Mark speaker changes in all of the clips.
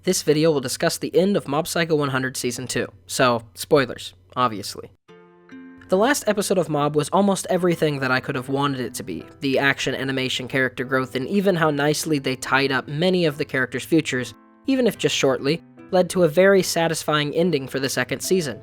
Speaker 1: This video will discuss the end of Mob Psycho 100 Season 2, so spoilers, obviously. The last episode of Mob was almost everything that I could have wanted it to be. The action, animation, character growth, and even how nicely they tied up many of the characters' futures, even if just shortly, led to a very satisfying ending for the second season.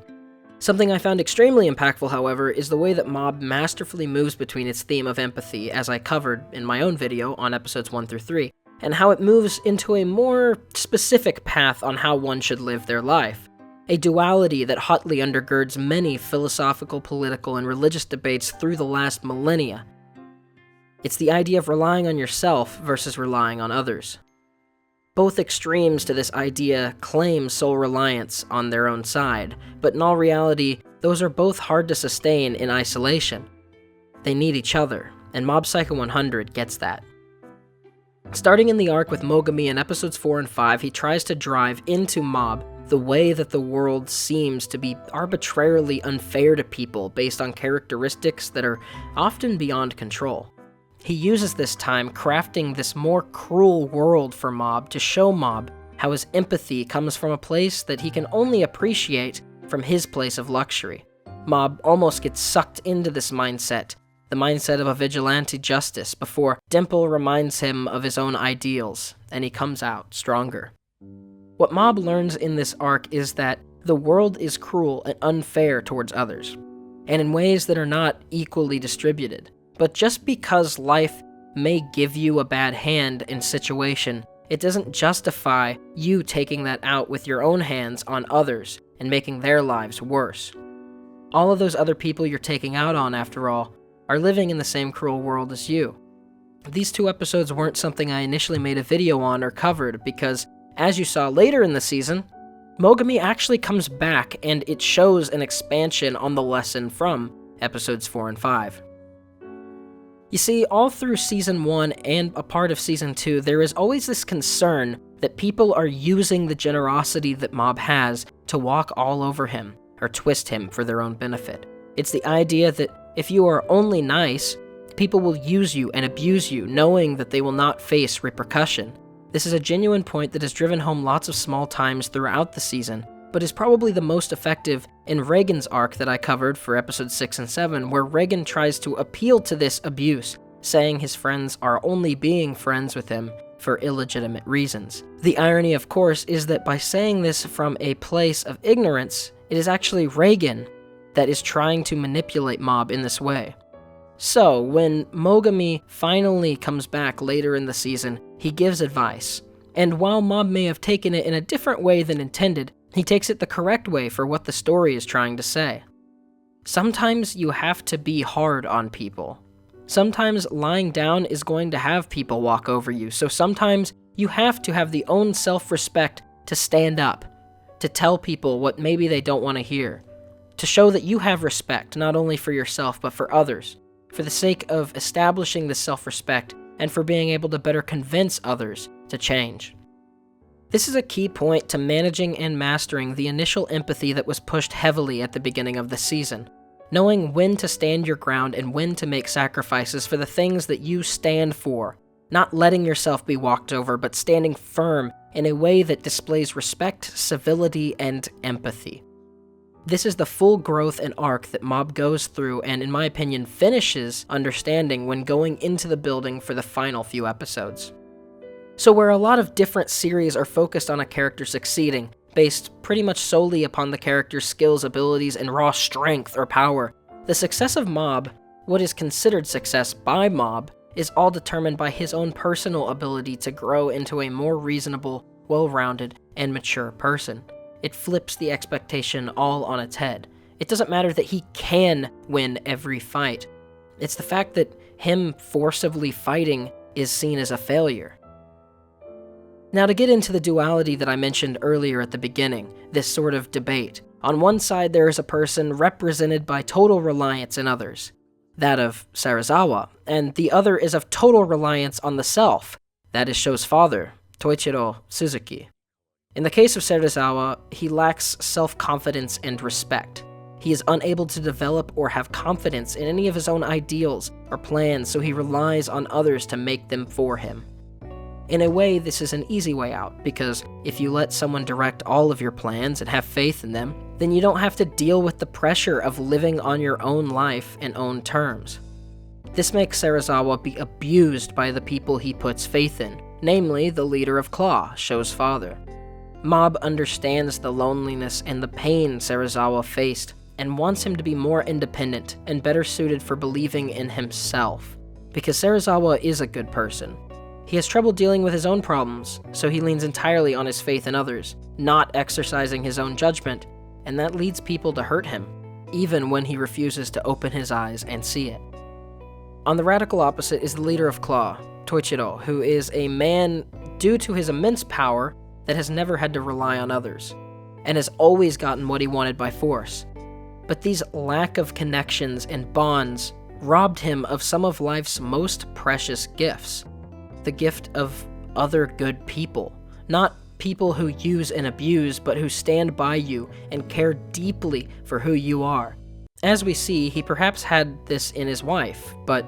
Speaker 1: Something I found extremely impactful, however, is the way that Mob masterfully moves between its theme of empathy, as I covered in my own video on episodes 1 through 3, and how it moves into a more specific path on how one should live their life. A duality that hotly undergirds many philosophical, political, and religious debates through the last millennia. It's the idea of relying on yourself versus relying on others. Both extremes to this idea claim sole reliance on their own side, but in all reality, those are both hard to sustain in isolation. They need each other, and Mob Psycho 100 gets that. Starting in the arc with Mogami in episodes 4 and 5, he tries to drive into Mob the way that the world seems to be arbitrarily unfair to people based on characteristics that are often beyond control. He uses this time crafting this more cruel world for Mob to show Mob how his empathy comes from a place that he can only appreciate from his place of luxury. Mob almost gets sucked into this mindset, the mindset of a vigilante justice, before Dimple reminds him of his own ideals, and he comes out stronger. What Mob learns in this arc is that the world is cruel and unfair towards others, and in ways that are not equally distributed. But just because life may give you a bad hand in situation, it doesn't justify you taking that out with your own hands on others and making their lives worse. All of those other people you're taking out on, after all, are living in the same cruel world as you. These two episodes weren't something I initially made a video on or covered because, as you saw later in the season, Mogami actually comes back and it shows an expansion on the lesson from episodes 4 and 5. You see, all through Season 1 and a part of Season 2, there is always this concern that people are using the generosity that Mob has to walk all over him or twist him for their own benefit. It's the idea that if you are only nice, people will use you and abuse you, knowing that they will not face repercussion. This is a genuine point that is driven home lots of small times throughout the season, but is probably the most effective in Reigen's arc that I covered for episodes 6 and 7, where Reigen tries to appeal to this abuse, saying his friends are only being friends with him for illegitimate reasons. The irony, of course, is that by saying this from a place of ignorance, it is actually Reigen that is trying to manipulate Mob in this way. So, when Mogami finally comes back later in the season, he gives advice. And while Mob may have taken it in a different way than intended, he takes it the correct way for what the story is trying to say. Sometimes you have to be hard on people. Sometimes lying down is going to have people walk over you, so sometimes you have to have the own self-respect to stand up, to tell people what maybe they don't want to hear, to show that you have respect not only for yourself but for others, for the sake of establishing this self-respect and for being able to better convince others to change. This is a key point to managing and mastering the initial empathy that was pushed heavily at the beginning of the season. Knowing when to stand your ground and when to make sacrifices for the things that you stand for. Not letting yourself be walked over, but standing firm in a way that displays respect, civility, and empathy. This is the full growth and arc that Mob goes through and, in my opinion, finishes understanding when going into the building for the final few episodes. So where a lot of different series are focused on a character succeeding, based pretty much solely upon the character's skills, abilities, and raw strength or power, the success of Mob, what is considered success by Mob, is all determined by his own personal ability to grow into a more reasonable, well-rounded, and mature person. It flips the expectation all on its head. It doesn't matter that he can win every fight. It's the fact that him forcibly fighting is seen as a failure. Now, to get into the duality that I mentioned earlier at the beginning, this sort of debate. On one side, there is a person represented by total reliance in others, that of Serizawa, and the other is of total reliance on the self, that is Sho's father, Toichiro Suzuki. In the case of Serizawa, he lacks self-confidence and respect. He is unable to develop or have confidence in any of his own ideals or plans, so he relies on others to make them for him. In a way, this is an easy way out, because if you let someone direct all of your plans and have faith in them, then you don't have to deal with the pressure of living on your own life and own terms. This makes Serizawa be abused by the people he puts faith in, namely the leader of Claw, Sho's father. Mob understands the loneliness and the pain Serizawa faced, and wants him to be more independent and better suited for believing in himself, because Serizawa is a good person. He has trouble dealing with his own problems, so he leans entirely on his faith in others, not exercising his own judgment, and that leads people to hurt him, even when he refuses to open his eyes and see it. On the radical opposite is the leader of Claw, Toichiro, who is a man, due to his immense power, that has never had to rely on others, and has always gotten what he wanted by force. But these lack of connections and bonds robbed him of some of life's most precious gifts. The gift of other good people. Not people who use and abuse, but who stand by you and care deeply for who you are. As we see, he perhaps had this in his wife, but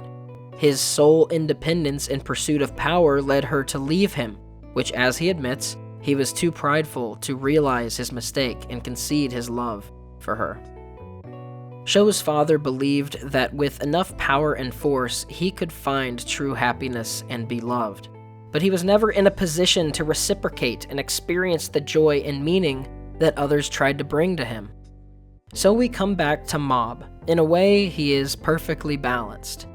Speaker 1: his sole independence in pursuit of power led her to leave him, which, as he admits, he was too prideful to realize his mistake and concede his love for her. Sho's father believed that with enough power and force, he could find true happiness and be loved. But he was never in a position to reciprocate and experience the joy and meaning that others tried to bring to him. So we come back to Mob. In a way, he is perfectly balanced.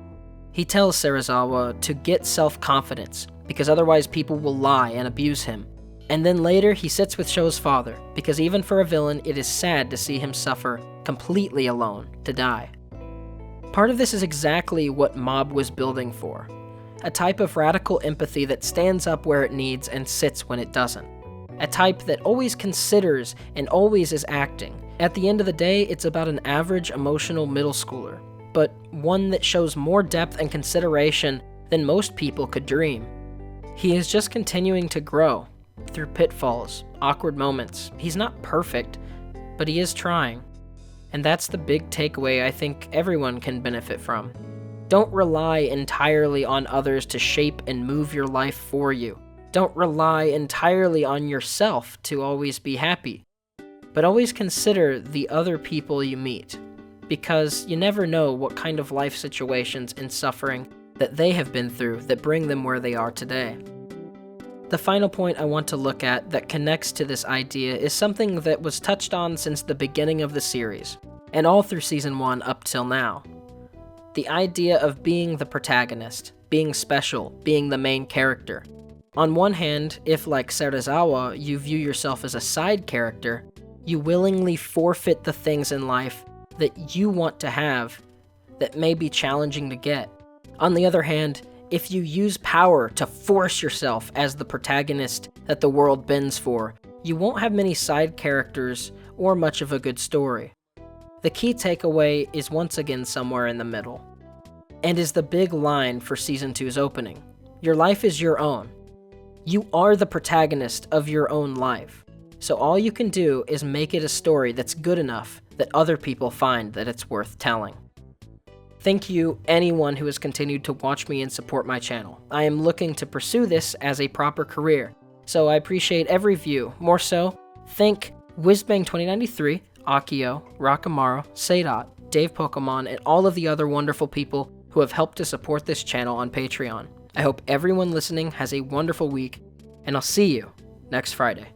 Speaker 1: He tells Serizawa to get self-confidence, because otherwise people will lie and abuse him. And then later, he sits with Sho's father, because even for a villain, it is sad to see him suffer completely alone, to die. Part of this is exactly what Mob was building for. A type of radical empathy that stands up where it needs and sits when it doesn't. A type that always considers and always is acting. At the end of the day, it's about an average emotional middle schooler, but one that shows more depth and consideration than most people could dream. He is just continuing to grow, through pitfalls, awkward moments. He's not perfect, but he is trying. And that's the big takeaway I think everyone can benefit from. Don't rely entirely on others to shape and move your life for you. Don't rely entirely on yourself to always be happy. But always consider the other people you meet, because you never know what kind of life situations and suffering that they have been through that bring them where they are today. The final point I want to look at that connects to this idea is something that was touched on since the beginning of the series, and all through Season 1 up till now. The idea of being the protagonist, being special, being the main character. On one hand, if like Serizawa, you view yourself as a side character, you willingly forfeit the things in life that you want to have that may be challenging to get. On the other hand, if you use power to force yourself as the protagonist that the world bends for, you won't have many side characters or much of a good story. The key takeaway is once again somewhere in the middle, and is the big line for Season 2's opening. Your life is your own. You are the protagonist of your own life, so all you can do is make it a story that's good enough that other people find that it's worth telling. Thank you, anyone who has continued to watch me and support my channel. I am looking to pursue this as a proper career, so I appreciate every view. More so, thank Whizbang2093, Akio, Rakamaru, Seidot, Dave Pokemon, and all of the other wonderful people who have helped to support this channel on Patreon. I hope everyone listening has a wonderful week, and I'll see you next Friday.